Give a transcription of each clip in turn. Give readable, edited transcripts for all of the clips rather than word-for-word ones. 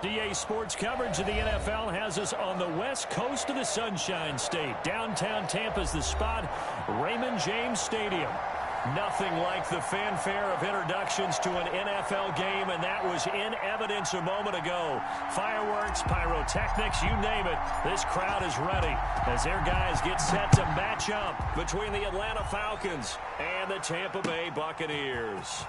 DA Sports coverage of the NFL has us on the west coast of the Sunshine State. Downtown Tampa's the spot, Raymond James Stadium. Nothing like the fanfare of introductions to an NFL game, and that was in evidence a moment ago. Fireworks, pyrotechnics, you name it. This crowd is ready as their guys get set to match up between the Atlanta Falcons and the Tampa Bay Buccaneers.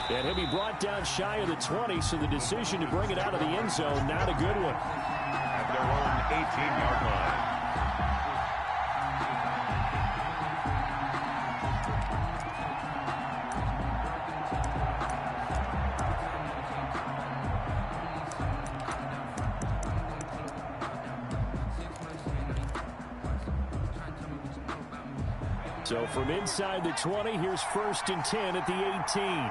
And he'll be brought down shy of the 20, so the decision to bring it out of the end zone, not a good one. At their own 18-yard line. So from inside the 20, here's 1st and 10 at the 18.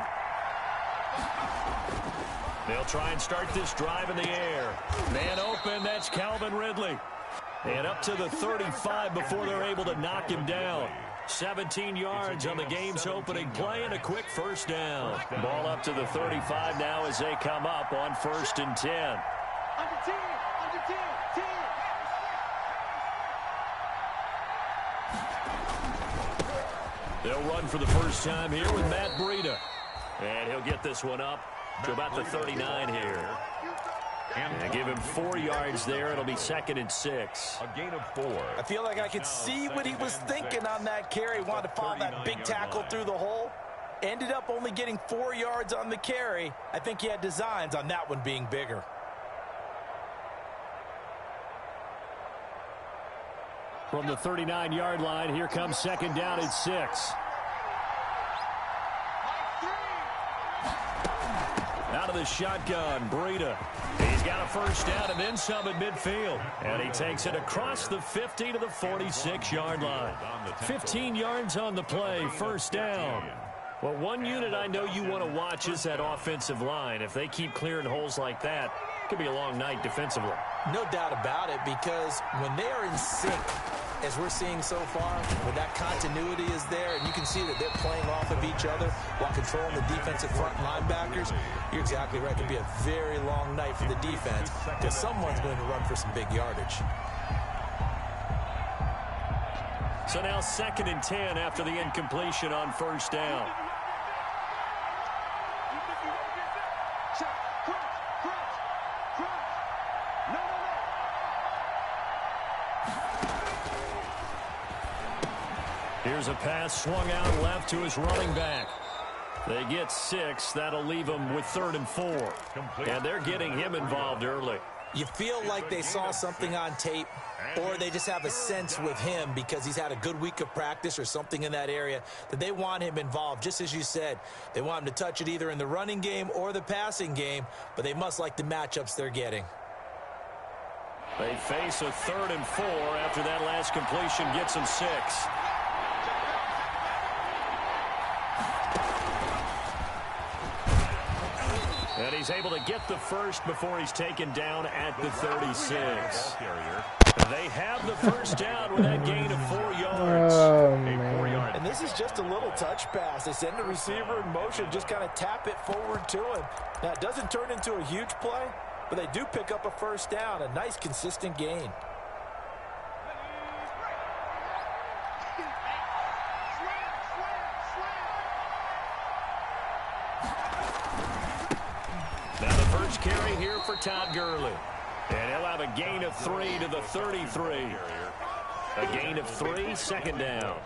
They'll try and start this drive in the air. Man open, that's Calvin Ridley. And up to the 35 before they're able to knock him down. 17 yards on the game's opening play and a quick first down. Ball up to the 35 now as they come up on 1st and 10. Under 10, under 10, 10. They'll run for the first time here with Matt Breida. And he'll get this one up to about the 39 here. And give him 4 yards there. It'll be 2nd and 6. A gain of 4. I feel like I could see what he was thinking on that carry. Wanted to follow that big tackle through the hole. Ended up only getting 4 yards on the carry. I think he had designs on that one being bigger. From the 39-yard line, here comes 2nd down and 6. Out of the shotgun, Breida. He's got a first down and then some at midfield. And he takes it across the 50 to the 46-yard line. 15 yards on the play, first down. Well, one unit I know you want to watch is that offensive line. If they keep clearing holes like that, it could be a long night defensively. No doubt about it, because when they are in sync, as we're seeing so far, when that continuity is there, and you can see that they're playing off of each other while controlling the defensive front linebackers, you're exactly right. It could be a very long night for the defense because someone's going to run for some big yardage. So now 2nd and 10 after the incompletion on first down. Here's a pass swung out left to his running back. They get 6. That'll leave them with 3rd and 4. And they're getting him involved early. You feel like they saw something on tape, or they just have a sense with him because he's had a good week of practice or something in that area that they want him involved. Just as you said, they want him to touch it either in the running game or the passing game, but they must like the matchups they're getting. They face a 3rd and 4 after that last completion gets them 6. And he's able to get the first before he's taken down at the 36. They have the first down with that gain of 4 yards. Oh, man. And this is just a little touch pass. They send the receiver in motion, just kind of tap it forward to him. Now, it doesn't turn into a huge play, but they do pick up a first down, a nice, consistent gain. Carry here for Todd Gurley. And he'll have a gain of 3 to the 33. A gain of 3, 2nd down.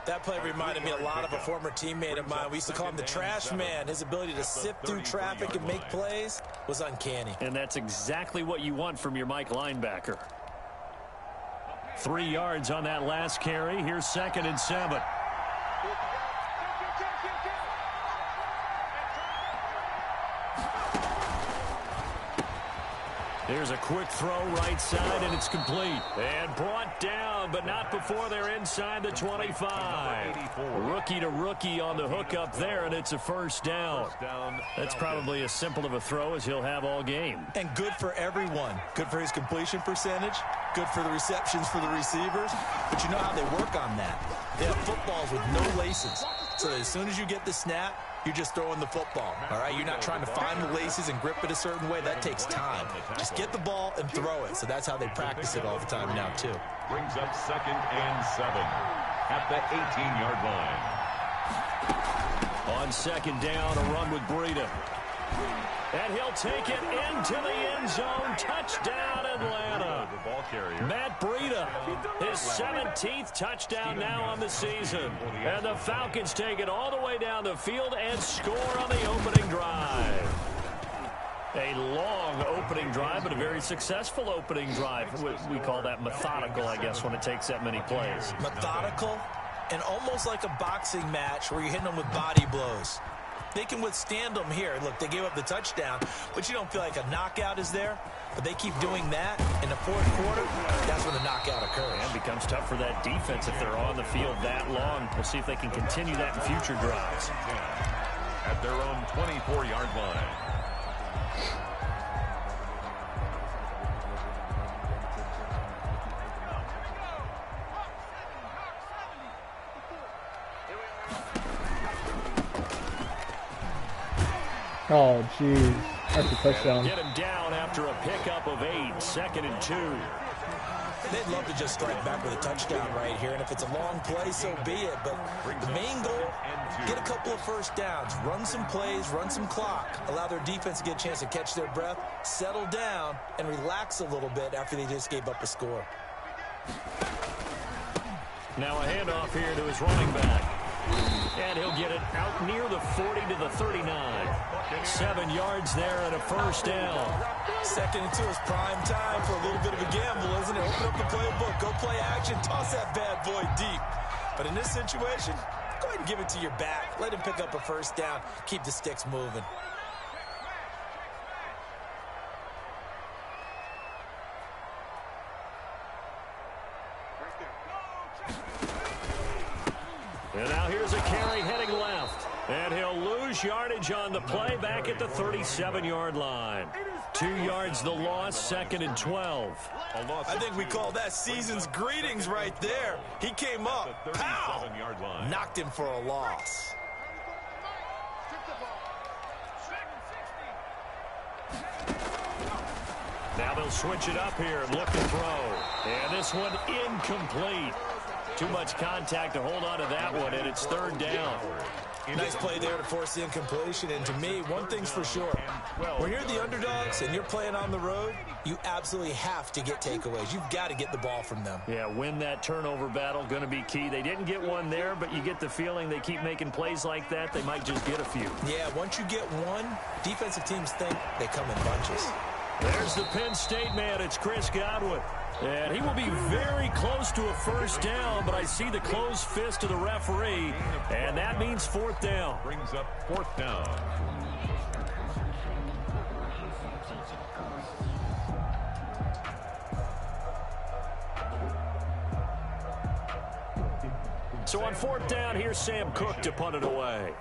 That play reminded me a lot of a former teammate of mine. We used to call him the trash man. His ability to sift through traffic and make plays was uncanny. And that's exactly what you want from your Mike linebacker. 3 yards on that last carry. Here's 2nd and 7. There's a quick throw right side, and it's complete. And brought down, but not before they're inside the 25. Rookie to rookie on the hook up there, and it's a first down. That's probably as simple of a throw as he'll have all game. And good for everyone. Good for his completion percentage. Good for the receptions for the receivers. But you know how they work on that. They have footballs with no laces. So as soon as you get the snap, you're just throwing the football, all right? You're not trying to find the laces and grip it a certain way. That takes time. Just get the ball and throw it. So that's how they practice it all the time now, too. Brings up 2nd and 7 at the 18-yard line. On 2nd down, a run with Breida. And he'll take it into the end zone. Touchdown, Atlanta. Matt Breida, his 17th touchdown now on the season. And the Falcons take it all the way down the field and score on the opening drive. A long opening drive, but a very successful opening drive. We call that methodical, I guess, when it takes that many plays. Methodical and almost like a boxing match where you're hitting them with body blows. They can withstand them here. Look, they gave up the touchdown, but you don't feel like a knockout is there. But they keep doing that in the fourth quarter. That's when the knockout occurs. And it becomes tough for that defense if they're on the field that long. We'll see if they can continue that in future drives. At their own 24-yard line. Oh, jeez. That's a touchdown. Get him down after a pickup of 8, 2nd and 2. They'd love to just strike back with a touchdown right here, and if it's a long play, so be it. But the main goal, get a couple of first downs, run some plays, run some clock, allow their defense to get a chance to catch their breath, settle down, and relax a little bit after they just gave up a score. Now a handoff here to his running back. And he'll get it out near the 40 to the 39. 7 yards there and a first down. 2nd and 2 is prime time for a little bit of a gamble, isn't it? Open up the playbook, go play action, toss that bad boy deep. But in this situation, go ahead and give it to your back. Let him pick up a first down. Keep the sticks moving. And now here's a carry heading left. And he'll lose yardage on the play back at the 37-yard line. 2 yards the loss, 2nd and 12. I think we call that season's greetings right there. He came up, pow, knocked him for a loss. Now they'll switch it up here and look to throw. And this one incomplete. Too much contact to hold on to that one, and it's 3rd down. Nice play there to force the incompletion. And to me, one thing's for sure. When you're the underdogs and you're playing on the road, you absolutely have to get takeaways. You've got to get the ball from them. Yeah, win that turnover battle, going to be key. They didn't get one there, but you get the feeling they keep making plays like that, they might just get a few. Yeah, once you get one, defensive teams think they come in bunches. There's the Penn State man. It's Chris Godwin. And he will be very close to a first down, but I see the closed fist of the referee, and that means 4th down. Brings up 4th down. So on 4th down, here's Sam Cook to punt it away.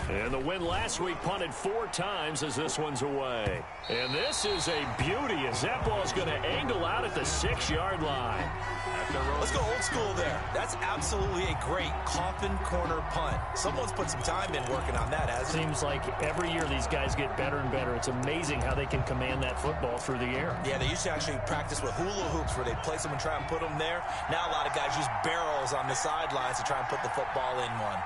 And the win last week punted 4 times as this one's away. And this is a beauty as that ball's going to angle out at the 6-yard line. Let's go old school there. That's absolutely a great coffin corner punt. Someone's put some time in working on that, hasn't it? Seems like every year these guys get better and better. It's amazing how they can command that football through the air. Yeah, they used to actually practice with hula hoops where they'd place them and try and put them there. Now a lot of guys use barrels on the sidelines to try and put the football in one.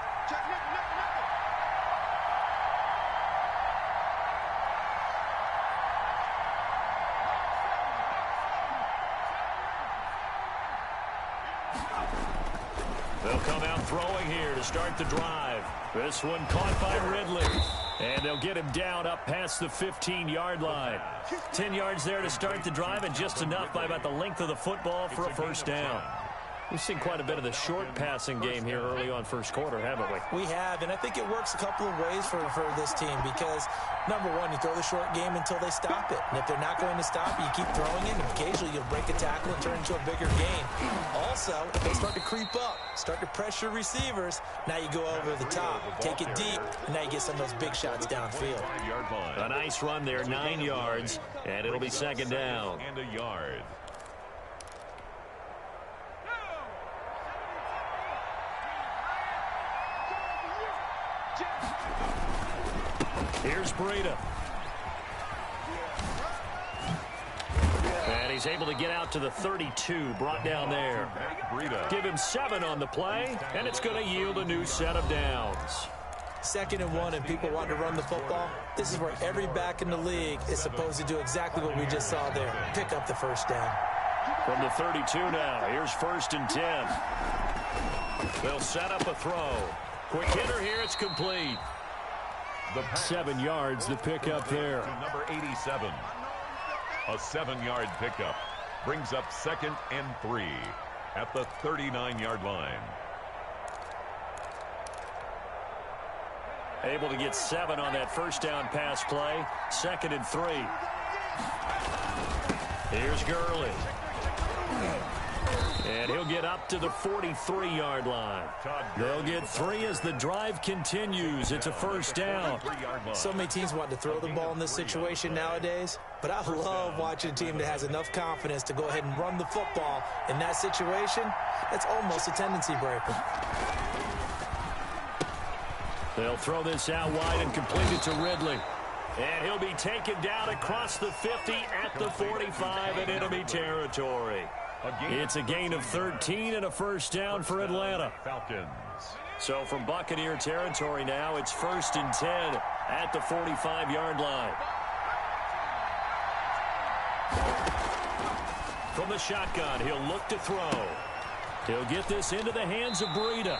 They'll come out throwing here to start the drive. This one caught by Ridley. And they'll get him down up past the 15-yard line. 10 yards there to start the drive, and just enough by about the length of the football for a first down. We've seen quite a bit of the short passing game here early on first quarter, haven't we? We have, and I think it works a couple of ways for this team because, number one, you throw the short game until they stop it. And if they're not going to stop it, you keep throwing it, and occasionally you'll break a tackle and turn into a bigger gain. Also, if they start to creep up, start to pressure receivers, now you go over the top, take it deep, and now you get some of those big shots downfield. A nice run there, 9 yards, and it'll be second down. And a yard. Here's Breida. And he's able to get out to the 32, brought down there. Give him 7 on the play, and it's going to yield a new set of downs. 2nd and 1, and people want to run the football. This is where every back in the league is supposed to do exactly what we just saw there. Pick up the first down. From the 32 now, here's 1st and 10. They'll set up a throw. Quick hitter here, it's complete. 7 yards, the pickup there. To number 87. A 7-yard pickup brings up 2nd and 3 at the 39-yard line. Able to get 7 on that first down pass play. 2nd and 3. Here's Gurley. And he'll get up to the 43-yard line. They'll get 3 as the drive continues. It's a first down. So many teams want to throw the ball in this situation nowadays, but I love watching a team that has enough confidence to go ahead and run the football. In that situation, that's almost a tendency breaker. They'll throw this out wide and complete it to Ridley. And he'll be taken down across the 50 at the 45 in enemy territory. It's a gain of 13 and a first down for Atlanta. Falcons. So from Buccaneer territory now, it's 1st and 10 at the 45-yard line. From the shotgun, he'll look to throw. He'll get this into the hands of Breida.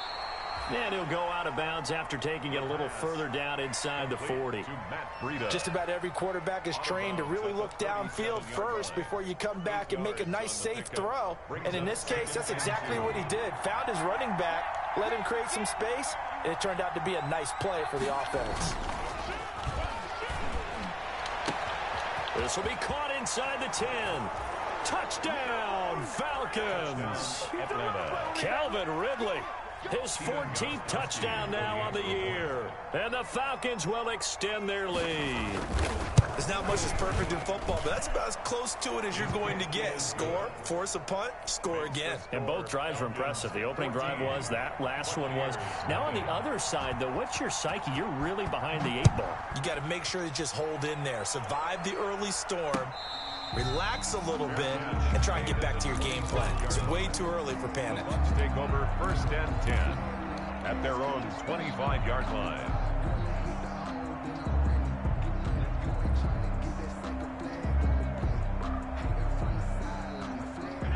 And he'll go out of bounds after taking it a little further down inside the 40. Just about every quarterback is trained to really look downfield first before you come back and make a nice, safe throw. And in this case, that's exactly what he did. Found his running back, let him create some space, and it turned out to be a nice play for the offense. This will be caught inside the 10. Touchdown, Falcons. Calvin Ridley. His 14th touchdown now on the year. And the Falcons will extend their lead. There's not much that's perfect in football, but that's about as close to it as you're going to get. Score, force a punt, score again. And both drives were impressive. The opening drive was, that last one was. Now on the other side, though, what's your psyche? You're really behind the 8 ball. You got to make sure to just hold in there. Survive the early storm. Relax a little bit and try and get back to your game plan. It's way too early for panic. Bucs take over 1st and 10 at their own 25-yard line.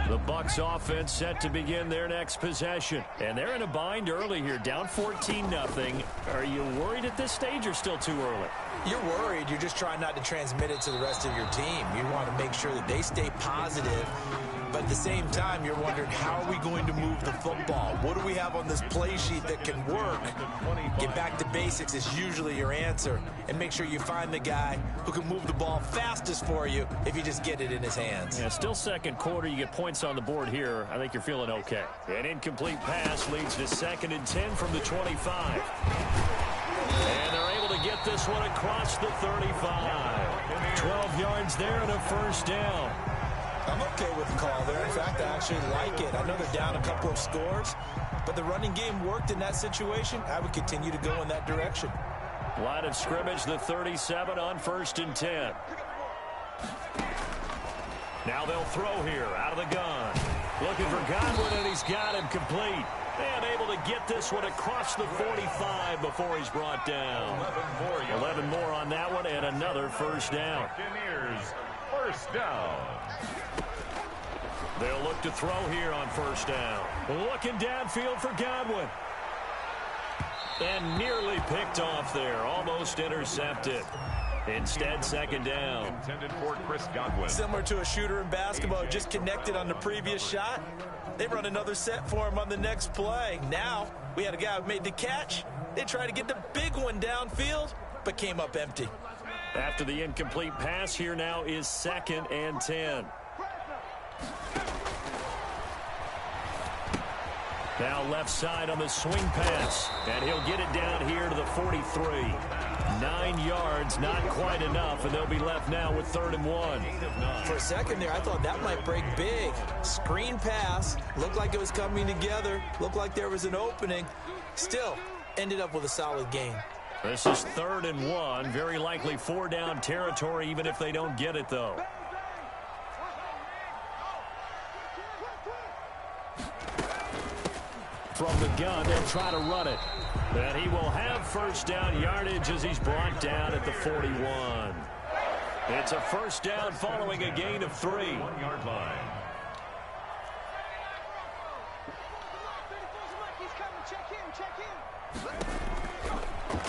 The Bucs offense set to begin their next possession. And they're in a bind early here, down 14-0. Are you worried at this stage or still too early? You're worried. You're just trying not to transmit it to the rest of your team. You want to make sure that they stay positive. But at the same time, you're wondering, how are we going to move the football? What do we have on this play sheet that can work? Get back to basics is usually your answer. And make sure you find the guy who can move the ball fastest for you if you just get it in his hands. Yeah, still second quarter. You get points on the board here. I think you're feeling okay. An incomplete pass leads to 2nd and 10 from the 25. And they're able to get this one across the 35. 12 yards there and a first down. I'm okay with the call there. In fact, I actually like it. I know they're down a couple of scores, but the running game worked in that situation. I would continue to go in that direction. Line of scrimmage, the 37 on 1st and 10. Now they'll throw here out of the gun. Looking for Godwin, and he's got him complete. And able to get this one across the 45 before he's brought down. 11 more on that one, and another first down. Buccaneers, first down. They'll look to throw here on first down. Looking downfield for Godwin. And nearly picked off there. Almost intercepted. Instead, second down. Intended for Chris Godwin. Similar to a shooter in basketball, just connected on the previous shot. They run another set for him on the next play. Now, we had a guy who made the catch. They tried to get the big one downfield, but came up empty. After the incomplete pass, here now is 2nd and 10. Now left side on the swing pass, and he'll get it down here to the 43. 9 yards, not quite enough, and they'll be left now with 3rd and 1. For a second there, I thought that might break big. Screen pass, looked like it was coming together, looked like there was an opening. Still, ended up with a solid gain. This is 3rd and 1, very likely 4-down territory, even if they don't get it, though. From the gun, they'll try to run it. And he will have 1st down yardage as he's brought down at the 41. It's a 1st down following a gain of 3. 1-yard line.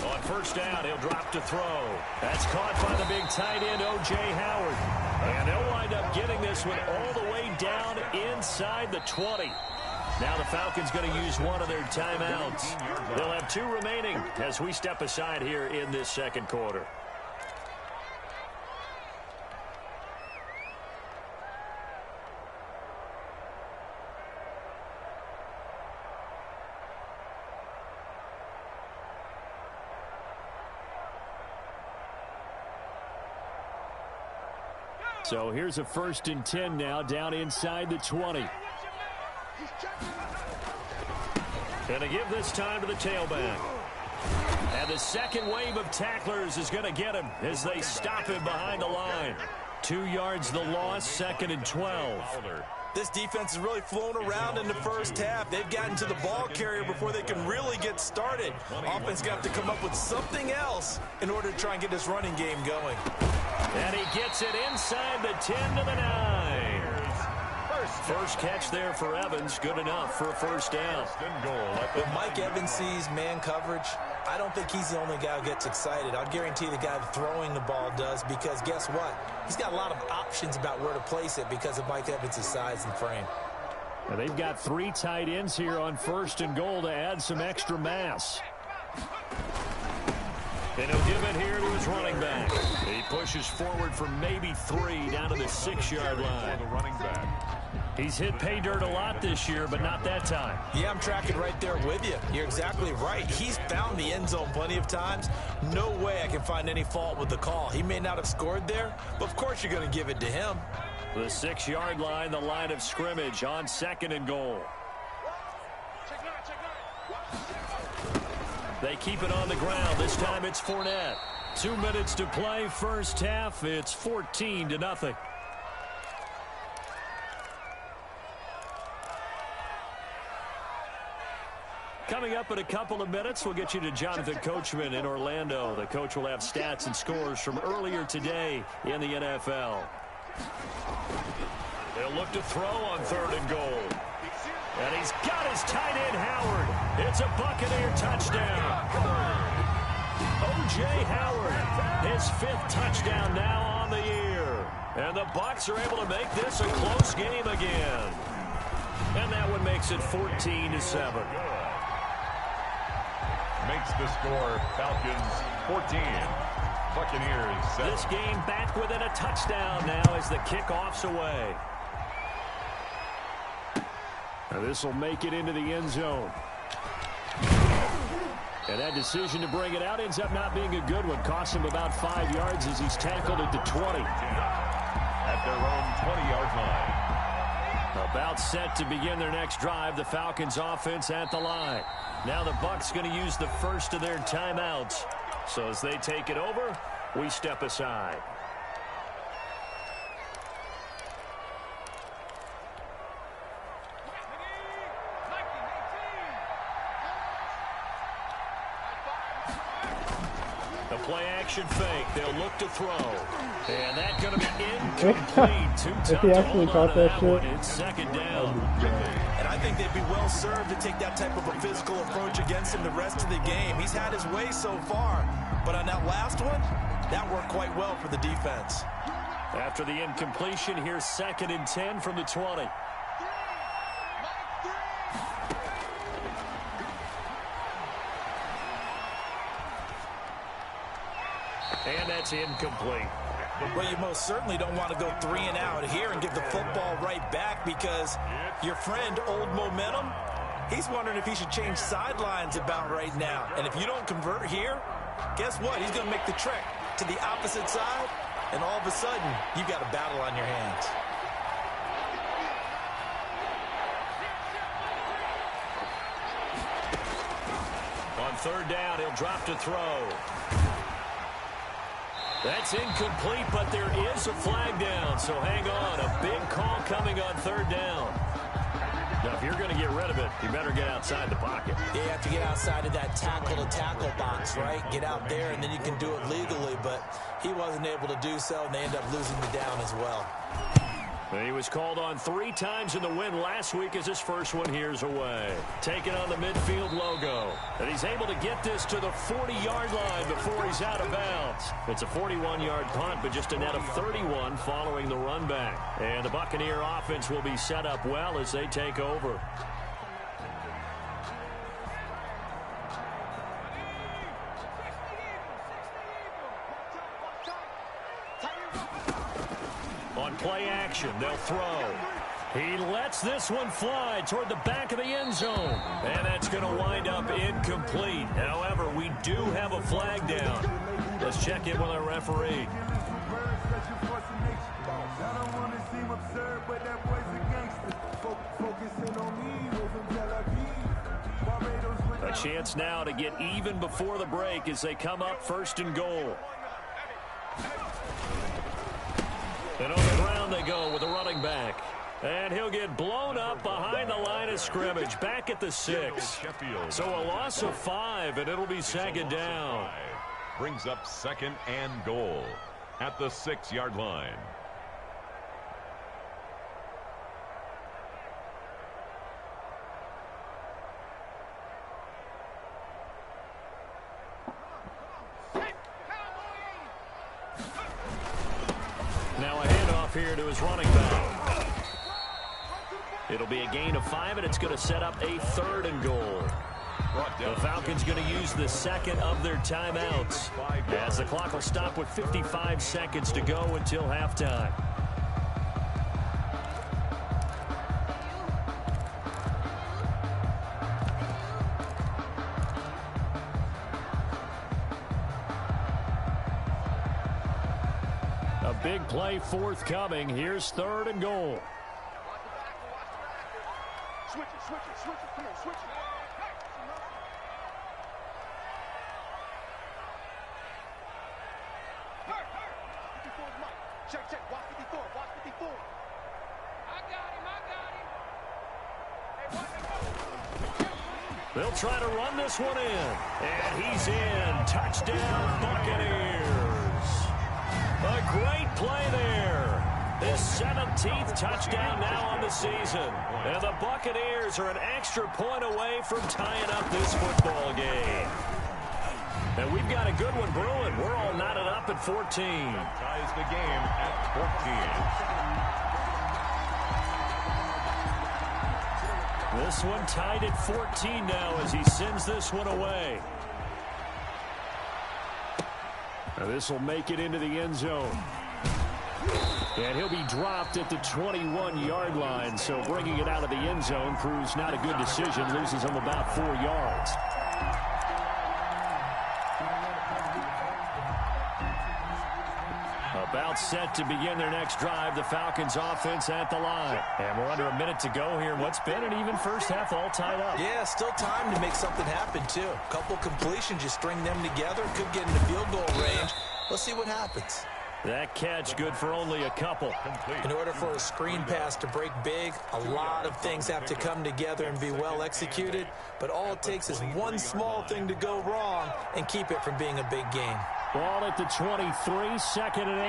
On 1st down, he'll drop to throw. That's caught by the big tight end, O.J. Howard. And they'll wind up getting this one all the way down inside the 20. Now the Falcons going to use one of their timeouts. They'll have 2 remaining as we step aside here in this 2nd quarter. So here's a 1st and 10 now down inside the 20. Going to give this time to the tailback. And the 2nd wave of tacklers is going to get him as they stop him behind the line. 2 yards the loss, 2nd and 12. This defense has really flown around in the first half. They've gotten to the ball carrier before they can really get started. Offense got to come up with something else in order to try and get this running game going. And he gets it inside the 10 to the 9. First catch there for Evans. Good enough for a 1st down. When Mike Evans sees man coverage, I don't think he's the only guy who gets excited. I'll guarantee the guy throwing the ball does, because guess what? He's got a lot of options about where to place it because of Mike Evans' size and frame. Now they've got 3 tight ends here on 1st and goal to add some extra mass. And he'll give it here to his running back. He pushes forward for maybe 3 down to the 6-yard line. The running back. He's hit pay dirt a lot this year, but not that time. Yeah, I'm tracking right there with you. You're exactly right. He's found the end zone plenty of times. No way I can find any fault with the call. He may not have scored there, but of course you're going to give it to him. The 6-yard line, the line of scrimmage on 2nd and goal. They keep it on the ground. This time it's Fournette. 2 minutes to play, first half. It's 14-0. Coming up in a couple of minutes, we'll get you to Jonathan Coachman in Orlando. The coach will have stats and scores from earlier today in the NFL. They'll look to throw on 3rd and goal. And he's got his tight end, Howard. It's a Buccaneer touchdown. O.J. Howard, his 5th touchdown now on the year. And the Bucs are able to make this a close game again. And that one makes it 14-7. Makes the score Falcons 14. Buccaneers 7. This game back within a touchdown now as the kickoff's away. Now this will make it into the end zone. And that decision to bring it out ends up not being a good one. Costs him about 5 yards as he's tackled at the 20. At their own 20-yard line. About set to begin their next drive. The Falcons offense at the line. Now the Bucs going to use the first of their timeouts. So as they take it over, we step aside. The play action fake. They'll look to throw. And that's going to be incomplete. Too tough if he actually to caught that shit. It's 2nd down. And I think they'd be well served to take that type of a physical approach against him the rest of the game. He's had his way so far. But on that last one, that worked quite well for the defense. After the incompletion, here's 2nd and 10 from the 20. And that's incomplete. Well, you most certainly don't want to go 3 and out here and give the football right back, because your friend, Old Momentum, he's wondering if he should change sidelines about right now. And if you don't convert here, guess what? He's going to make the trek to the opposite side, and all of a sudden, you've got a battle on your hands. On third down, he'll drop to throw. That's incomplete, but there is a flag down, so hang on. A big call coming on third down. Now, if you're going to get rid of it, you better get outside the pocket. Yeah, you have to get outside of that tackle-to-tackle box, right? Get out there, and then you can do it legally, but he wasn't able to do so, and they end up losing the down as well. And he was called on 3 times in the win last week as his first one here's away. Taking on the midfield logo. And he's able to get this to the 40-yard line before he's out of bounds. It's a 41-yard punt, but just a net of 31 following the run back. And the Buccaneer offense will be set up well as they take over. On play action, they'll throw. He lets this one fly toward the back of the end zone. And that's going to wind up incomplete. However, we do have a flag down. Let's check in with our referee. A chance now to get even before the break as they come up first and goal. And on the ground they go with a running back. And he'll get blown up behind the line of scrimmage, back at the 6. So a loss of 5, and it'll be second down. Brings up second and goal at the 6-yard line. Now a handoff here to his running back. It'll be a gain of 5, and it's going to set up a 3rd and goal. The Falcons going to use the second of their timeouts as the clock will stop with 55 seconds to go until halftime. A big play forthcoming. Here's 3rd and goal. Switch it. Come on, switch it. Check. Watch 54. I got him. They'll try to run this one in. And he's in. Touchdown, Buccaneers. A great play there. His 17th touchdown now on the season. And the Buccaneers are an extra point away from tying up this football game. And we've got a good one brewing. We're all knotted up at 14. Ties the game at 14. This one tied at 14 now as he sends this one away. Now this will make it into the end zone. And he'll be dropped at the 21-yard line, so bringing it out of the end zone proves not a good decision, loses him about 4 yards. About set to begin their next drive, the Falcons offense at the line. And we're under a minute to go here. What's been an even first half, all tied up. Yeah, still time to make something happen, too. A couple completions, you string them together, could get into field goal range. Let's see what happens. That catch good for only a couple. In order for a screen pass to break big, a lot of things have to come together and be well executed. But all it takes is one small thing to go wrong and keep it from being a big game. Ball at the 23, 2nd and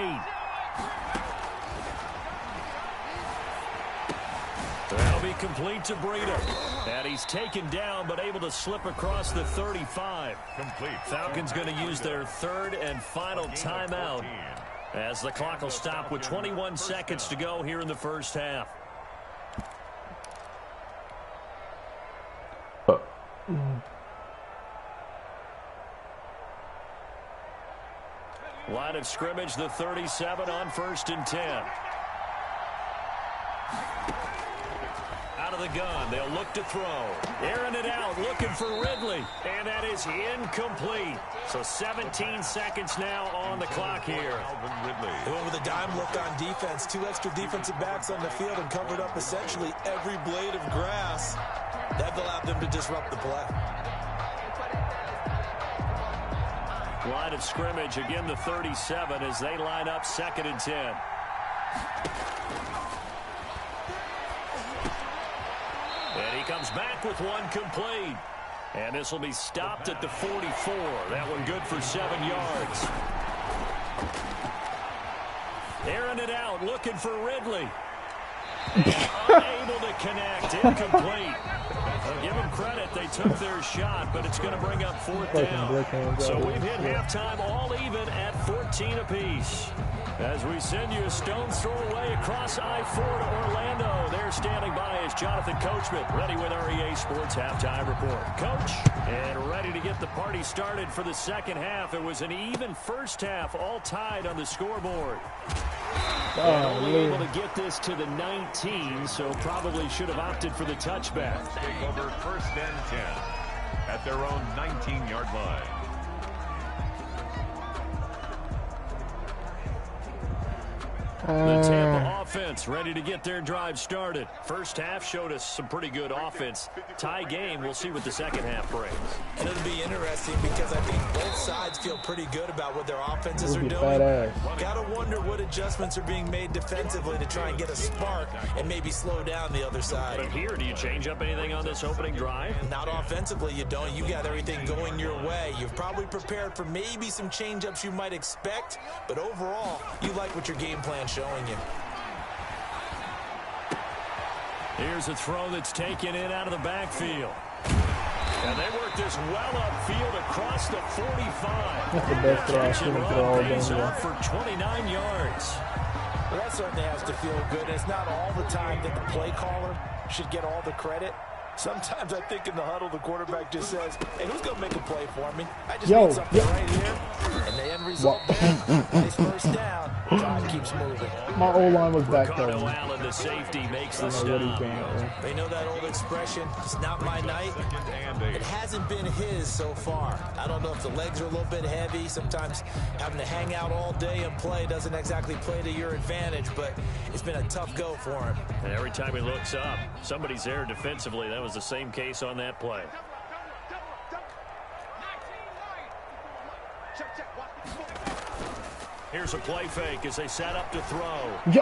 8. That'll be complete to Breida. And he's taken down but able to slip across the 35. Complete. Falcons going to use their 3rd and final timeout as the clock will stop with 21 seconds to go here in the first half. Line of scrimmage, the 37 on 1st and 10. Out of the gun, they'll look to throw. Airing it out, looking for Ridley. And that is incomplete. So 17 seconds now on the clock here. They went with a dime look on defense. 2 extra defensive backs on the field and covered up essentially every blade of grass. That allowed them to disrupt the play. Line of scrimmage, again the 37 as they line up 2nd and 10. And he comes back with one complete. And this will be stopped at the 44. That one good for 7 yards. Airing it out, looking for Ridley. Unable to connect, incomplete. I'll give them credit, they took their shot, but it's going to bring up 4th down. So we've hit halftime all even at 14 apiece. As we send you a stone's throw away across I-4 to Orlando. There standing by is Jonathan Coachman, ready with REA Sports Halftime Report. Coach, and ready to get the party started for the second half. It was an even first half, all tied on the scoreboard. Only able to get this to the 19, so probably should have opted for the touchback. Take over 1st and 10 at their own 19-yard line. The Tampa offense ready to get their drive started. First half showed us some pretty good offense. Tie game, we'll see what the second half brings. And it'll be interesting because I think both sides feel pretty good about what their offenses are doing. Gotta wonder what adjustments are being made defensively to try and get a spark and maybe slow down the other side. But here, do you change up anything on this opening drive? Not offensively, you don't. You got everything going your way. You've probably prepared for maybe some change-ups you might expect, but overall, you like what your game plan showing you. Here's a throw that's taken in out of the backfield. And they work this well upfield across the 45. That's the best throw I've seen him throw all day. Off for 29 yards. Well, that certainly has to feel good. It's not all the time that the play caller should get all the credit. Sometimes I think in the huddle, the quarterback just says, hey, who's going to make a play for me? I just need something right here. And the end result there, nice first down. Drive keeps moving. My O-line was back there. Ricardo Allen, the safety, makes the stop. They know that old expression, it's not my night. It hasn't been his so far. I don't know if the legs are a little bit heavy. Sometimes having to hang out all day and play doesn't exactly play to your advantage, but it's been a tough go for him. And every time he looks up, somebody's there defensively. That was the same case on that play. Here's a play fake as they set up to throw. And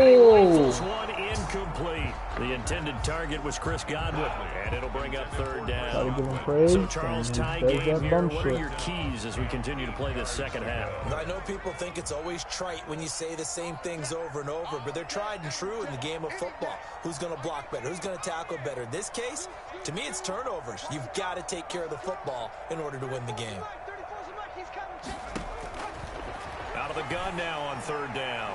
he rifles one incomplete. The intended target was Chris Godwin, and it'll bring up 3rd down. So, Charles, tie game here. What are your keys as we continue to play this second half? I know people think it's always trite when you say the same things over and over, but they're tried and true in the game of football. Who's going to block better? Who's going to tackle better? In this case, to me, it's turnovers. You've got to take care of the football in order to win the game. Out of the gun now on 3rd down.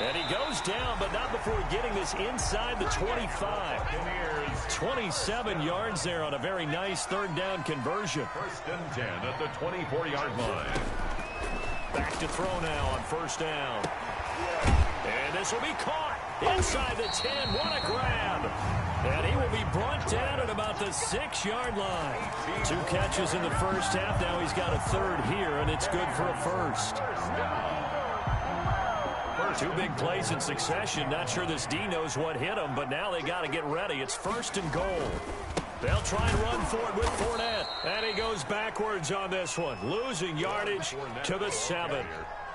And he goes down, but not before getting this inside the 25. 27 yards there on a very nice 3rd down conversion. 1st and 10 at the 24-yard line. Back to throw now on 1st down. And this will be caught inside the 10. What a grab. And he will be brought down at about the 6-yard line. 2 catches in the first half. Now he's got a 3rd here, and it's good for a 1st. 2 big plays in succession. Not sure this D knows what hit him, but now they got to get ready. It's 1st and goal. They'll try and run for it with Fournette. And he goes backwards on this one, losing yardage to the 7.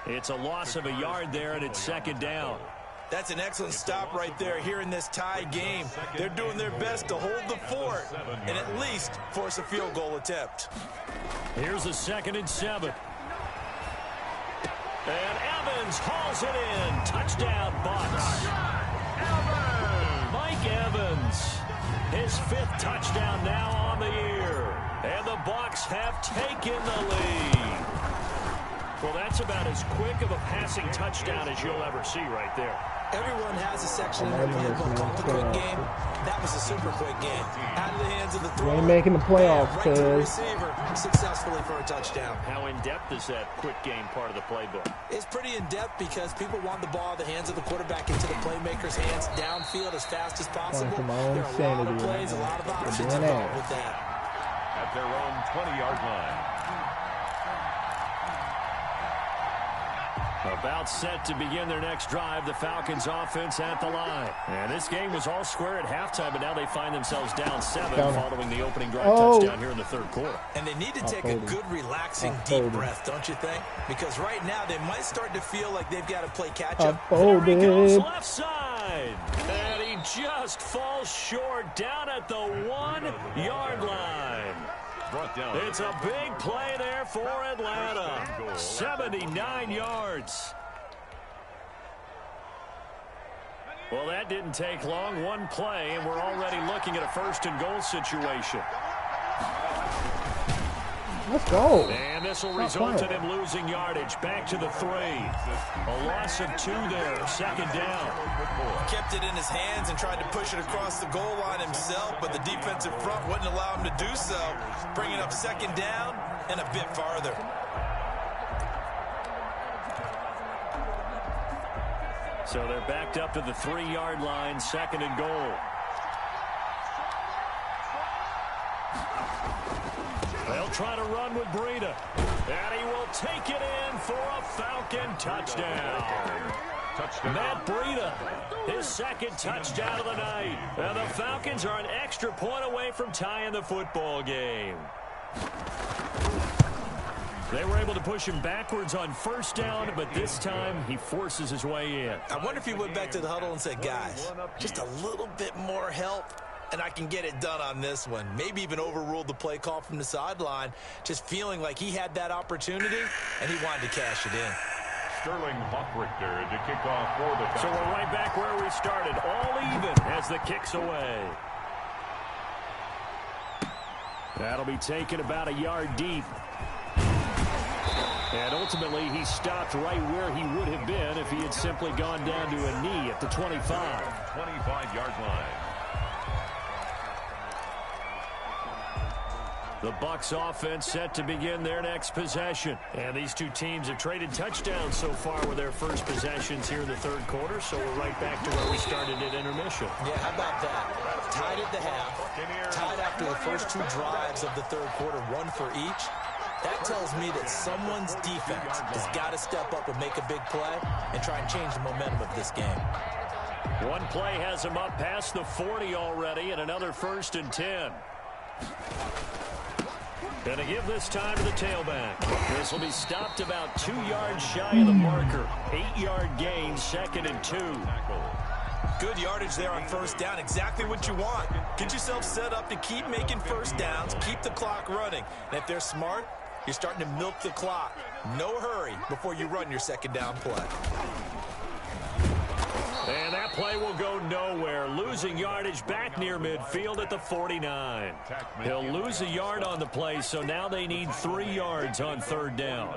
It's a loss of a yard there, and it's 2nd down. That's an excellent stop right there here in this tie game. They're doing their best to hold the fort and at least force a field goal attempt. Here's a 2nd and 7. And Evans hauls it in. Touchdown, Bucs. Mike Evans, his 5th touchdown now on the year. And the Bucs have taken the lead. Well, that's about as quick of a passing touchdown as you'll ever see right there. Everyone has a section in their playbook called the quick game. That was a super quick game. Out of the hands of the thrower. We ain't making the playoffs, right to the receiver successfully for a touchdown. How in-depth is that quick game part of the playbook? It's pretty in-depth because people want the ball out of the hands of the quarterback into the playmaker's hands downfield as fast as possible. There are a lot of plays, a lot of options involved with that. At their own 20-yard line. About set to begin their next drive, the Falcons offense at the line. And this game was all square at halftime, but now they find themselves down 7 following the opening drive touchdown here in the third quarter. And they need to take a good, relaxing, deep breath, don't you think? Because right now they might start to feel like they've got to play catch-up. There he goes, left side. And he just falls short down at the 1-yard line. It's a big play there for Atlanta. 79 yards. Well, that didn't take long. One play, and we're already looking at a first-and-goal situation. Let's go. And this will result in him losing yardage. Back to the 3. A loss of 2 there. Second down. Kept it in his hands and tried to push it across the goal line himself, but the defensive front wouldn't allow him to do so. Bringing up second down and a bit farther. So they're backed up to the 3-yard line. Second and goal. They'll try to run with Breida. And he will take it in for a Falcon touchdown. Matt Breida, his second touchdown of the night. And the Falcons are an extra point away from tying the football game. They were able to push him backwards on first down, but this time he forces his way in. I wonder if he went back to the huddle and said, guys, just a little bit more help, and I can get it done on this one. Maybe even overruled the play call from the sideline, just feeling like he had that opportunity, and he wanted to cash it in. Sterling Hockrichter to kick off for the Falcons. So we're right back where we started, all even as the kick's away. That'll be taken about a yard deep. And ultimately, he stopped right where he would have been if he had simply gone down to a knee at the 25. 25-yard line. The Bucs offense set to begin their next possession. And these two teams have traded touchdowns so far with their first possessions here in the third quarter, so we're right back to where we started at intermission. Yeah, how about that? Tied at the half, tied after the first 2 drives of the third quarter, 1 for each. That tells me that someone's defense has got to step up and make a big play and try and change the momentum of this game. One play has him up past the 40 already, and another 1st and 10. Going to give this time to the tailback. This will be stopped about 2 yards shy of the marker. 8-yard gain, 2nd and 2. Good yardage there on first down. Exactly what you want. Get yourself set up to keep making first downs, keep the clock running. And if they're smart, you're starting to milk the clock. No hurry before you run your second down play. And that play will go nowhere. Losing yardage back near midfield at the 49. He'll lose a yard on the play, so now they need 3 yards on third down.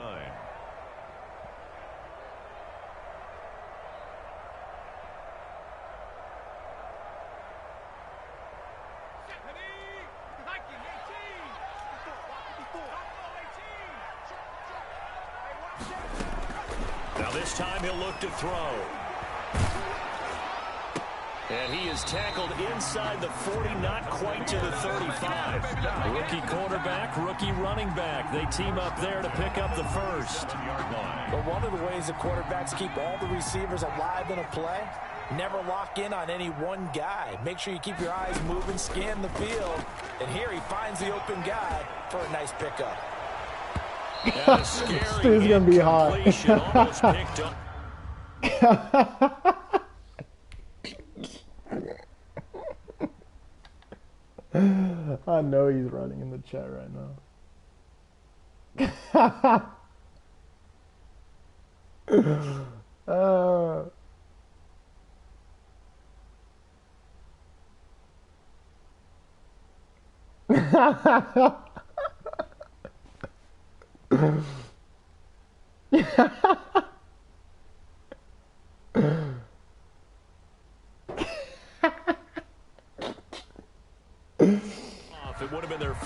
Now this time he'll look to throw. And he is tackled inside the 40, not quite to the 35. Rookie quarterback, rookie running back. They team up there to pick up the first. But one of the ways the quarterbacks keep all the receivers alive in a play, never lock in on any one guy. Make sure you keep your eyes moving, scan the field. And here he finds the open guy for a nice pickup. This is going to be hot. Almost picked up. I know he's running in the chat right now.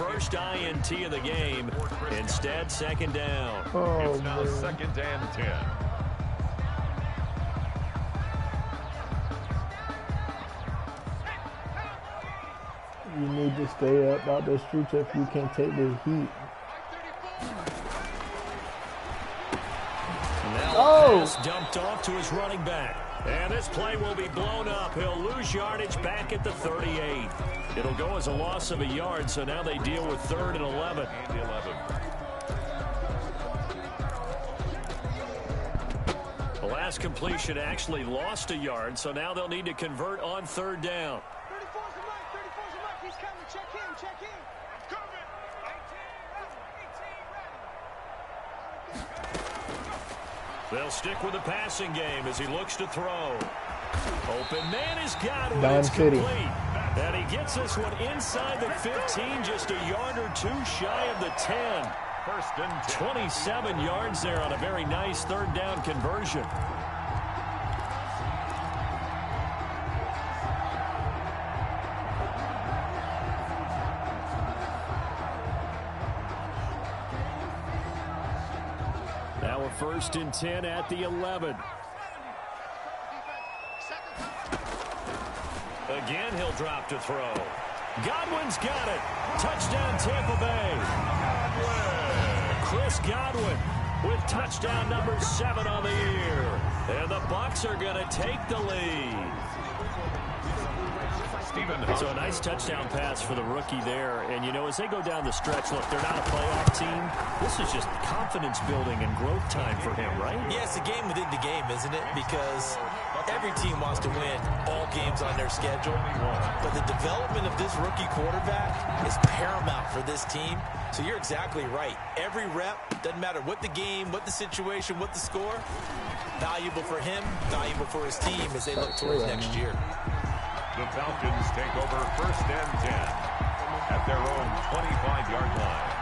first INT of the game. Instead, second down. It's now second and 10. You need to stay up out the streets if you can't take the heat. Now pass dumped off to his running back. And this play will be blown up. He'll lose yardage back at the 38. It'll go as a loss of a yard, so now they deal with 3rd and 11. The last completion actually lost a yard, so now they'll need to convert on 3rd down. 34's the mark. 34's the mark. He's coming. Check in. Check in. I'm coming. 18 ready. They'll stick with the passing game as he looks to throw. Open man is Godwin. Don It's City. complete. And he gets this one inside the 15, just a yard or two shy of the 10. First and 10. 27 yards there on a very nice 3rd down conversion. Now a 1st and 10 at the 11. Again, he'll drop to throw. Godwin's got it. Touchdown, Tampa Bay. Chris Godwin with touchdown number 7 on the year. And the Bucs are going to take the lead. So a nice touchdown pass for the rookie there. And, you know, as they go down the stretch, look, they're not a playoff team. This is just confidence building and growth time for him, right? Yeah, it's a game within the game, isn't it? Because every team wants to win all games on their schedule. But the development of this rookie quarterback is paramount for this team. So you're exactly right. Every rep, doesn't matter what the game, what the situation, what the score, valuable for him, valuable for his team as they look towards next year. The Falcons take over 1st and 10 at their own 25-yard line.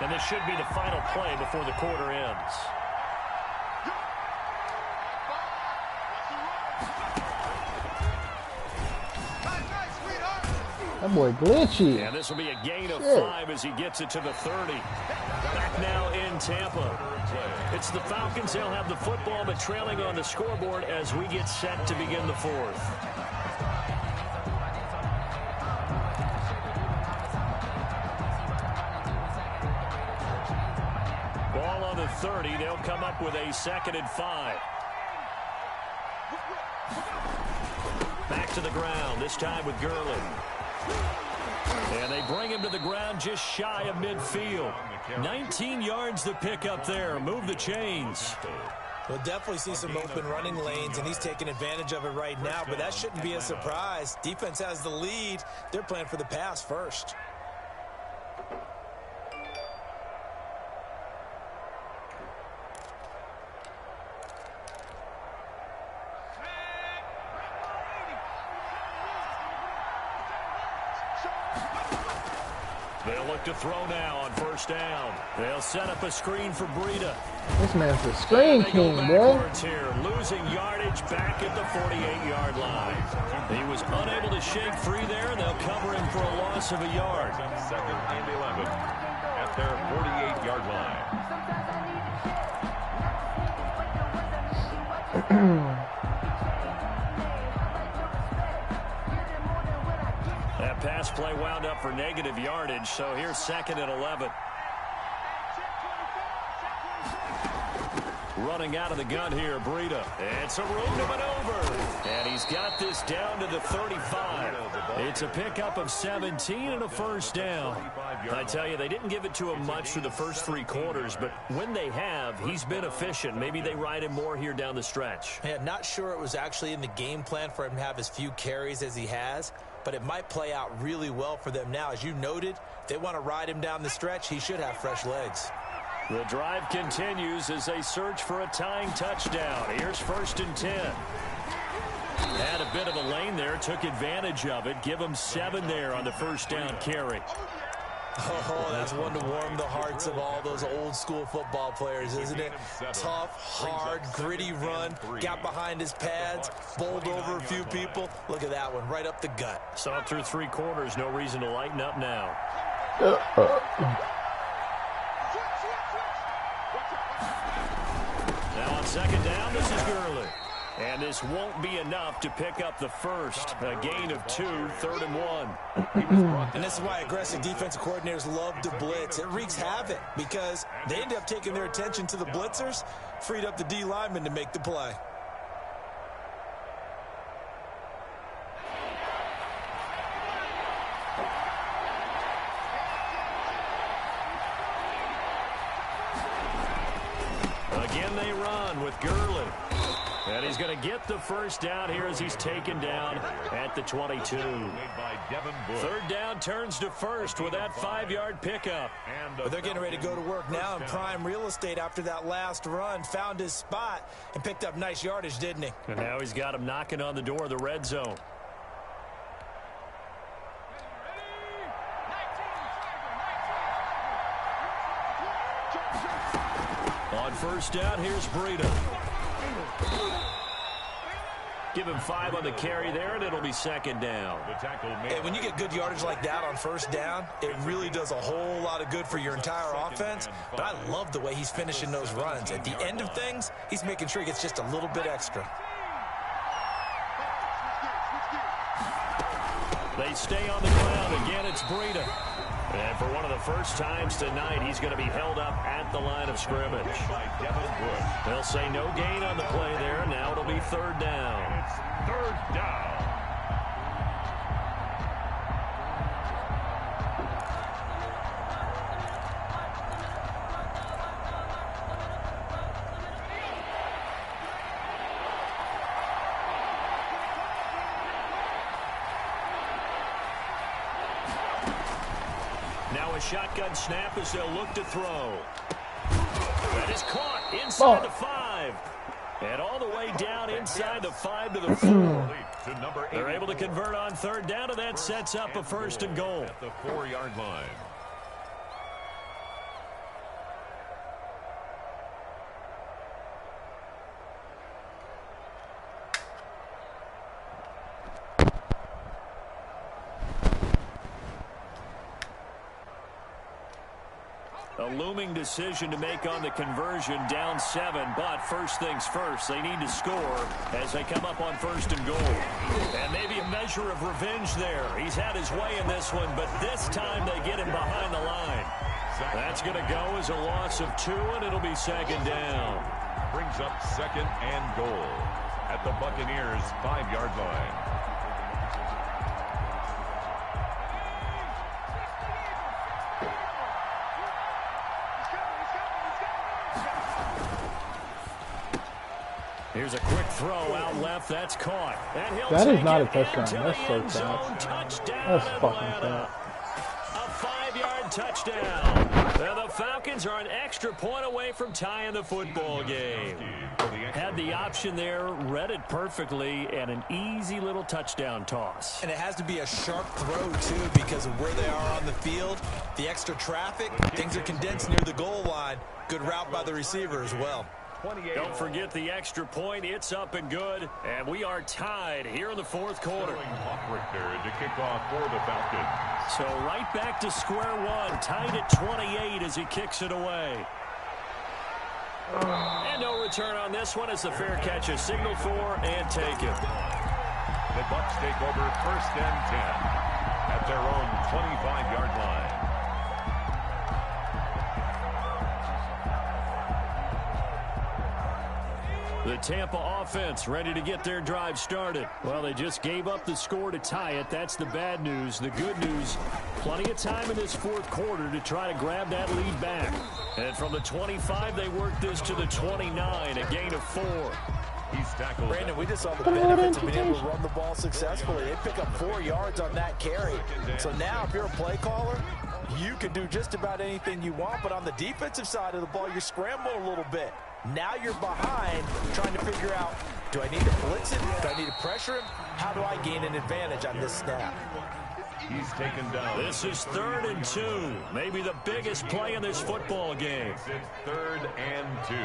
And this should be the final play before the quarter ends. That boy glitchy. And this will be a gain of 5 as he gets it to the 30. Back now in Tampa. It's the Falcons. They'll have the football, but trailing on the scoreboard as we get set to begin the 4th. Ball on the 30. They'll come up with a 2nd and 5. Back to the ground, this time with Gurley. And they bring him to the ground just shy of midfield. 19 yards to pick up there. Move the chains. We'll definitely see some open running lanes, and he's taking advantage of it right now, but that shouldn't be a surprise. Defense has the lead. They're playing for the pass first. They'll look to throw now on 1st down. They'll set up a screen for Breida. This man's a screen king, bro. Here, losing yardage back at the 48-yard line. He was unable to shake free there. They'll cover him for a loss of a yard. 2nd and 11 at their 48-yard line. That pass play wound up for negative yardage, so here's 2nd and 11. Running out of the gun here, Breida. It's a room to maneuver. And he's got this down to the 35. It's a pickup of 17 and a 1st down. I tell you, they didn't give it to him much through the first 3 quarters, but when they have, he's been efficient. Maybe they ride him more here down the stretch. Yeah, not sure it was actually in the game plan for him to have as few carries as he has, but it might play out really well for them now. As you noted, if they want to ride him down the stretch, he should have fresh legs. The drive continues as they search for a tying touchdown. Here's 1st and 10. Had a bit of a lane there, took advantage of it. Give him 7 there on the 1st down carry. Oh, that's one to warm the hearts of all those old school football players, isn't it? Tough, hard, gritty run, got behind his pads, bowled over a few people. Look at that one, right up the gut. Saw it through 3 quarters, no reason to lighten up now. Now on second down, this is Gurley. And this won't be enough to pick up the first. A gain of 2, 3rd and 1. And this is why aggressive defensive coordinators love to blitz. It wreaks havoc because they end up taking their attention to the blitzers, freed up the D lineman to make the play. Again they run with Gurley. And he's going to get the first down here as he's taken down at the 22. 3rd down turns to first with that 5-yard pickup. But they're getting ready to go to work now in prime real estate after that last run. Found his spot and picked up nice yardage, didn't he? And now he's got him knocking on the door of the red zone. On first down, here's Breida. Give him 5 on the carry there, and it'll be 2nd down. And when you get good yardage like that on first down, it really does a whole lot of good for your entire offense. But I love the way he's finishing those runs. At the end of things, he's making sure he gets just a little bit extra. They stay on the ground. Again, it's Breida. And for one of the first times tonight, he's going to be held up at the line of scrimmage. They'll say no gain on the play there. Now it'll be 3rd down. It's 3rd down. Now a shotgun snap as they'll look to throw. That is caught inside the 5. And all the way down inside the 5 to the 4. They're able to convert on 3rd down, and that sets up a 1st and goal. At the 4-yard line. A looming decision to make on the conversion, down 7, but first things first, they need to score as they come up on 1st and goal. And maybe a measure of revenge there. He's had his way in this one, but this time they get him behind the line. That's going to go as a loss of 2, and it'll be 2nd down. Brings up 2nd and goal at the Buccaneers' 5-yard line. Here's a quick throw out left. That's caught. And he'll That take is not it a touchdown. into That's the so end zone. fast. Touchdown, That's fucking Atlanta. fast. A 5-yard touchdown. And the Falcons are an extra point away from tying the football game. Had the option there, read it perfectly, and an easy little touchdown toss. And it has to be a sharp throw, too, because of where they are on the field. The extra traffic, things are condensed near the goal line. Good route by the receiver as well. Don't forget the extra point. It's up and good. And we are tied here in the 4th quarter. To kick off for the Falcons. So right back to square one. Tied at 28 as he kicks it away. And no return on this one as the fair catch is signaled for and taken. The Bucs take over 1st and 10 at their own 25-yard line. The Tampa offense ready to get their drive started. Well, they just gave up the score to tie it. That's the bad news. The good news, plenty of time in this 4th quarter to try to grab that lead back. And from the 25, they work this to the 29, a gain of 4. He's tackled. Brandon, we just saw the benefits of being able to run the ball successfully. They pick up 4 yards on that carry. So now, if you're a play caller, you can do just about anything you want. But on the defensive side of the ball, you scramble a little bit. Now you're behind, trying to figure out, do I need to blitz him? Do I need to pressure him? How do I gain an advantage on this snap? He's taken down. This is 3rd and 2. Maybe the biggest play in this football game. It's 3rd and 2.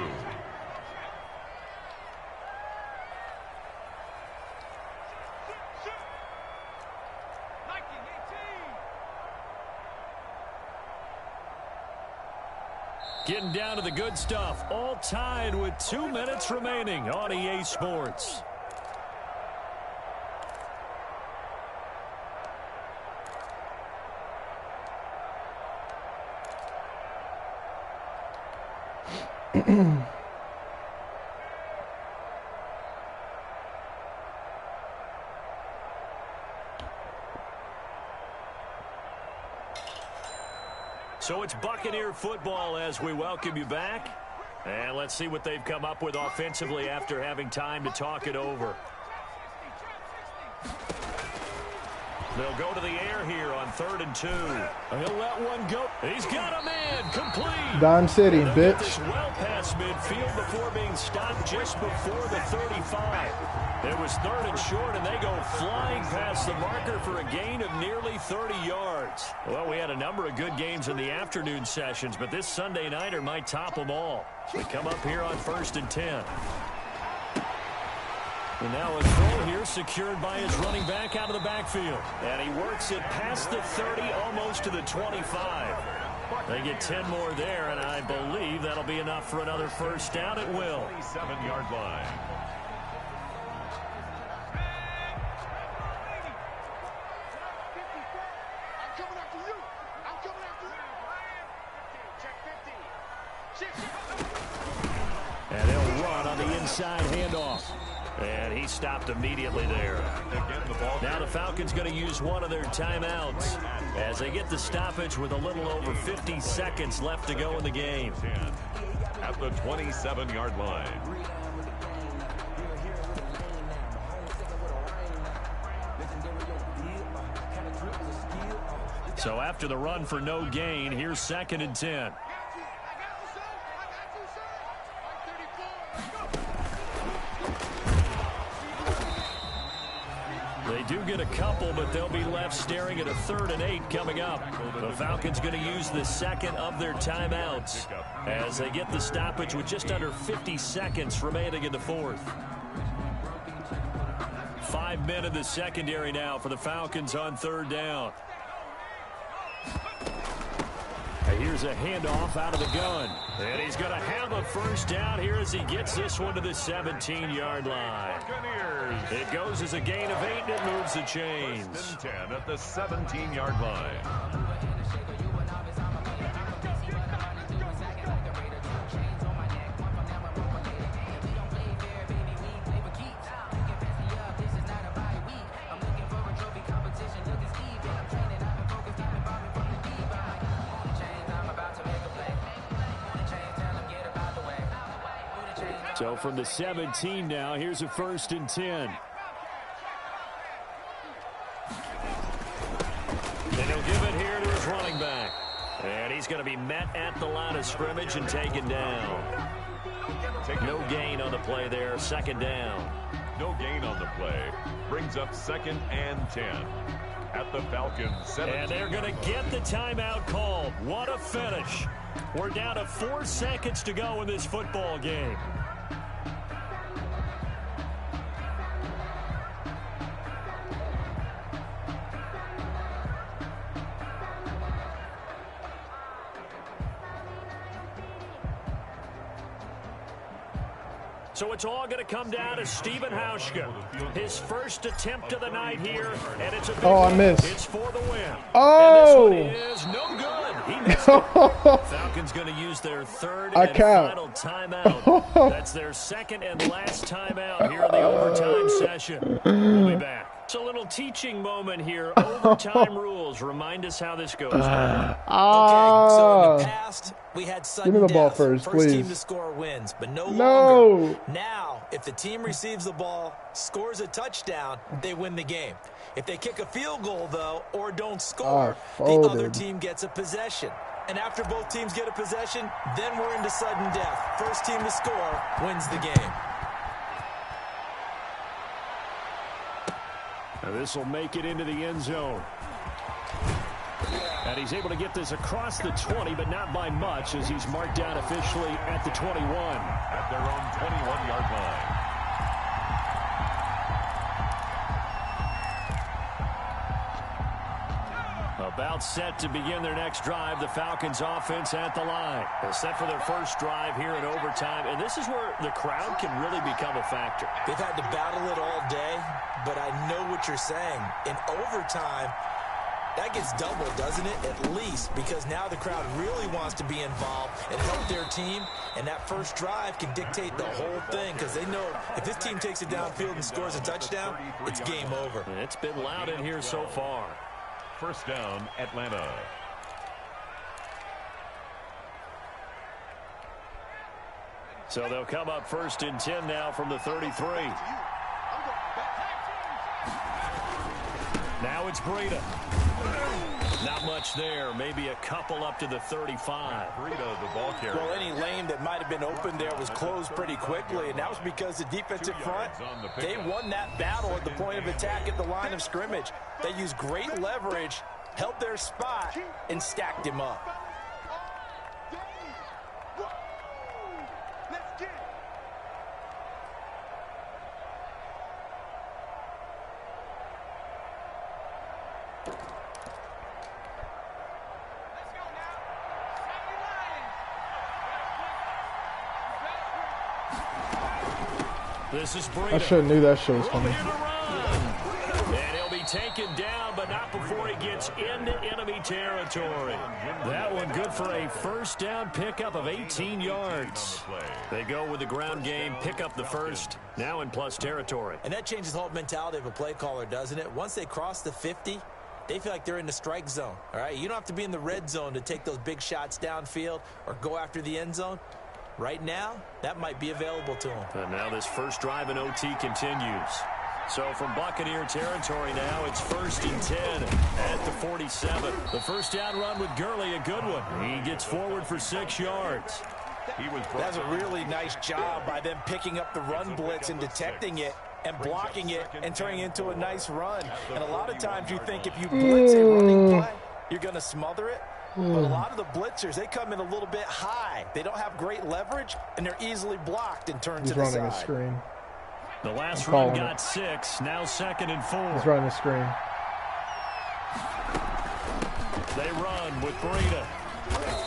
Getting down to the good stuff. All tied with 2 minutes remaining on EA Sports. So it's Buccaneer football as we welcome you back. And let's see what they've come up with offensively after having time to talk it over. They'll go to the air here on 3rd and 2. He'll let one go. He's got a man complete. Don City, They'll bitch. get this well past midfield before being stopped just before the 35. It was 3rd and short, and they go flying past the marker for a gain of nearly 30 yards. Well, we had a number of good games in the afternoon sessions, but this Sunday nighter might top them all. We come up here on 1st and 10. And now a throw here secured by his running back out of the backfield. And he works it past the 30, almost to the 25. They get 10 more there, and I believe that'll be enough for another first down. It will. 27-yard line. And they'll run on the inside handoff. And he stopped immediately there. Now the Falcons going to use one of their timeouts as they get the stoppage with a little over 50 seconds left to go in the game. At the 27-yard line. So after the run for no gain, here's 2nd and 10. They do get a couple, but they'll be left staring at a 3rd and 8 coming up. The Falcons going to use the second of their timeouts as they get the stoppage with just under 50 seconds remaining in the 4th. 5 men in the secondary now for the Falcons on 3rd down. Here's a handoff out of the gun. And he's going to have a first down here as he gets this one to the 17-yard line. It goes as a gain of 8, and it moves the chains. 1st and 10 at the 17-yard line. So from the 17 now, here's a 1st and 10. And he'll give it here to his running back. And he's going to be met at the line of scrimmage and taken down. No gain on the play there, 2nd down. No gain on the play. Brings up 2nd and 10. At the Falcons 17. And they're going to get the timeout called. What a finish. We're down to 4 seconds to go in this football game. So it's all going to come down to Stephen Hauschka. His first attempt of the night here, and it's a big I missed. It's for the win. Oh! And this one is no good. He missed it. Falcons going to use their 3rd and final timeout. That's their 2nd and last timeout here in the overtime session. We'll be back. It's a little teaching moment here. Overtime rules. Remind us how this goes. Okay, so in the past, we had sudden give me the ball death. first, please. Team to score wins, but no longer. Now, if the team receives the ball, scores a touchdown, they win the game. If they kick a field goal, though, or don't score, the other team gets a possession. And after both teams get a possession, then we're into sudden death. First team to score wins the game. Now this will make it into the end zone. And he's able to get this across the 20, but not by much, as he's marked down officially at the 21. At their own 21-yard line. About set to begin their next drive. The Falcons offense at the line. They're set for their first drive here in overtime. And this is where the crowd can really become a factor. They've had to battle it all day, but I know what you're saying. In overtime, that gets doubled, doesn't it? At least, because now the crowd really wants to be involved and help their team. And that first drive can dictate the whole thing, because they know if this team takes it downfield and scores a touchdown, it's game over. It's been loud in here so far. First down, Atlanta. So they'll come up 1st and 10 now from the 33. Now it's Breida. Not much there. Maybe a couple up to the 35. Breida, the ball carrier. Well, any lane that might have been open there was closed pretty quickly, and that was because the defensive front, they won that battle at the point of attack at the line of scrimmage. They used great leverage, held their spot, and stacked him up. This is Breida. I should have knew that shit was coming. And he'll be taken down, but not before he gets into enemy territory. That one good for a first down pickup of 18 yards. They go with the ground game, pick up the first, now in plus territory. And that changes the whole mentality of a play caller, doesn't it? Once they cross the 50, they feel like they're in the strike zone. All right, you don't have to be in the red zone to take those big shots downfield or go after the end zone. Right now, that might be available to him. And now this first drive in OT continues. So from Buccaneer territory now, it's 1st and 10 at the 47. The first down run with Gurley, a good one. He gets forward for 6 yards. That's a really nice job by them picking up the run blitz and detecting it and blocking it and turning it into a nice run. And a lot of times you think if you blitz a running play, you're going to smother it. But a lot of the blitzers, they come in a little bit high. They don't have great leverage, and they're easily blocked and turned to the side. He's running a screen. The last run got 6, now 2nd and 4. He's running a screen. They run with Breida.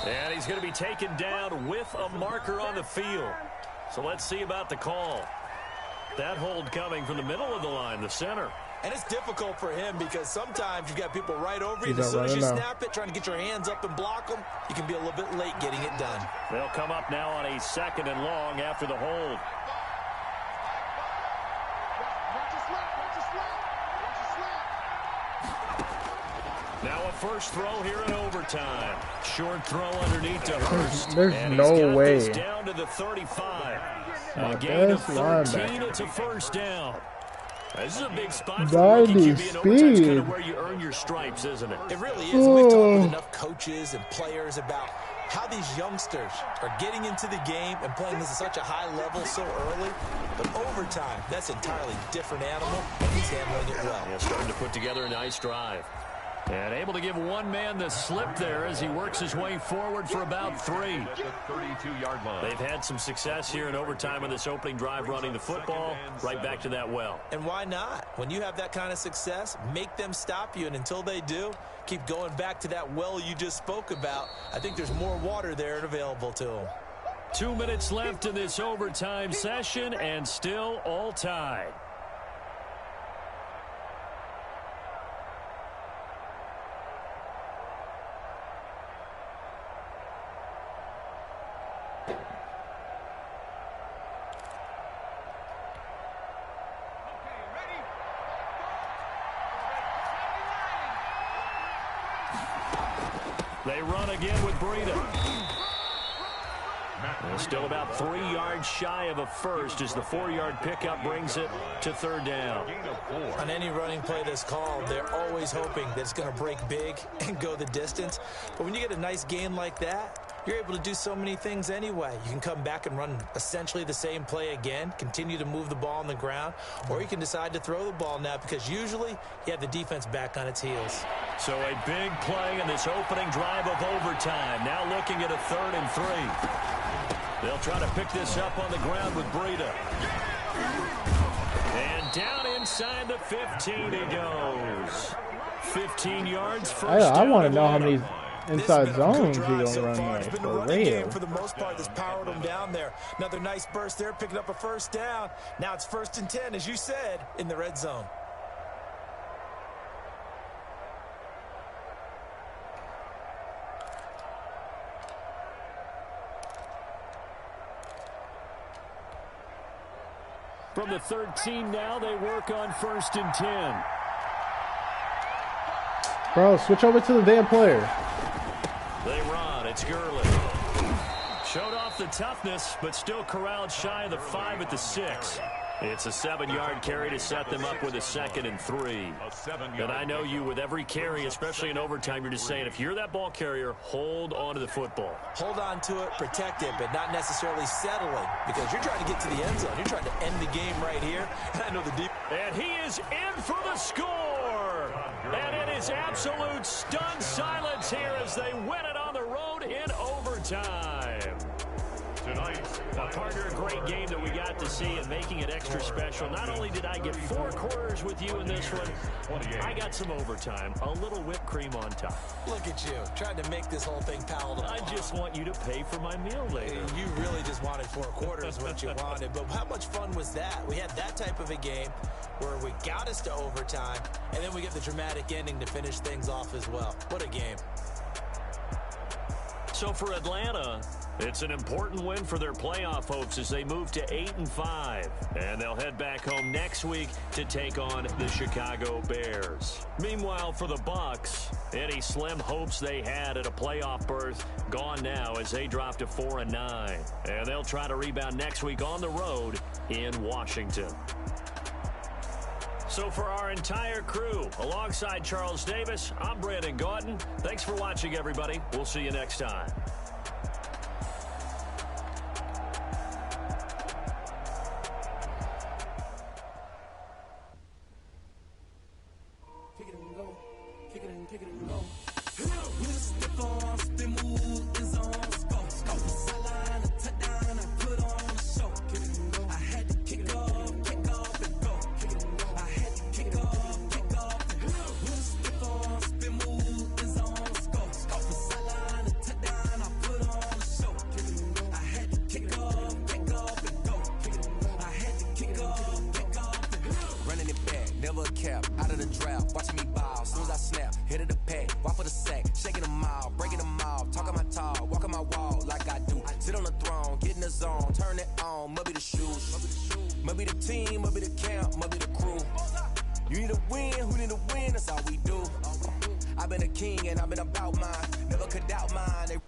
And he's going to be taken down with a marker on the field. So let's see about the call. That hold coming from the middle of the line, the center. And it's difficult for him because sometimes you've got people right over you. And as soon as you snap it, trying to get your hands up and block them, you can be a little bit late getting it done. They'll come up now on a 2nd and long after the hold. Now a first throw here in overtime. Short throw underneath to Hurst. There's and no way. This down to the 35. A gain of 13. It's a first down. This is a big spot for rookie QB, and overtime's kind of where you earn your stripes, isn't it? It really is. We've talked with enough coaches and players about how these youngsters are getting into the game and playing this at such a high level so early. But overtime, that's an entirely different animal, and he's handling it well. Yeah, starting to put together a nice drive. And able to give one man the slip there as he works his way forward for about 3. The 32-yard line. They've had some success here in overtime in this opening drive running the football. Right back to that well. And why not? When you have that kind of success, make them stop you. And until they do, keep going back to that well you just spoke about. I think there's more water there and available to them. 2 minutes left in this overtime session and still all tied. They run again with Breida. Still about 3 yards shy of a first as the 4-yard pickup brings it to 3rd down. On any running play that's called, they're always hoping that it's going to break big and go the distance. But when you get a nice gain like that, you're able to do so many things anyway. You can come back and run essentially the same play again, continue to move the ball on the ground, or you can decide to throw the ball now because usually you have the defense back on its heels. So a big play in this opening drive of overtime. Now looking at a 3rd and 3. They'll try to pick this up on the ground with Breida. And down inside the 15 he goes. 15 yards, first I want to down know how and many inside zones he gonna so run far. there It's been a for running real. game for the most part that's powered them down there. Another nice burst there, picking up a first down. Now it's 1st and 10, as you said, in the red zone. From the 13 now, they work on 1st and 10. Bro, switch over to the damn player. They run. It's Gurley. Showed off the toughness, but still corralled shy of the 5 at the 6. It's a 7-yard carry to set them up with a 2nd and 3. And I know you, with every carry, especially in overtime, you're just saying, if you're that ball carrier, hold on to the football. Hold on to it, protect it, but not necessarily settling, because you're trying to get to the end zone. You're trying to end the game right here. And I know the deep. And he is in for the score. And it is absolute stunned silence here as they win it on the road in overtime. Now, partner, a great game that we got to see and making it extra special. Not only did I get 4 quarters with you in this one, I got some overtime, a little whipped cream on top. Look at you, trying to make this whole thing palatable. I just want you to pay for my meal later. You really just wanted 4 quarters what you wanted, but how much fun was that? We had that type of a game where we got us to overtime, and then we get the dramatic ending to finish things off as well. What a game. So for Atlanta, it's an important win for their playoff hopes as they move to 8-5. And they'll head back home next week to take on the Chicago Bears. Meanwhile, for the Bucs, any slim hopes they had at a playoff berth gone now as they drop to 4-9. And they'll try to rebound next week on the road in Washington. So for our entire crew, alongside Charles Davis, I'm Brandon Gaudin. Thanks for watching, everybody. We'll see you next time. I've been a king and I've been about mine. Never could doubt mine.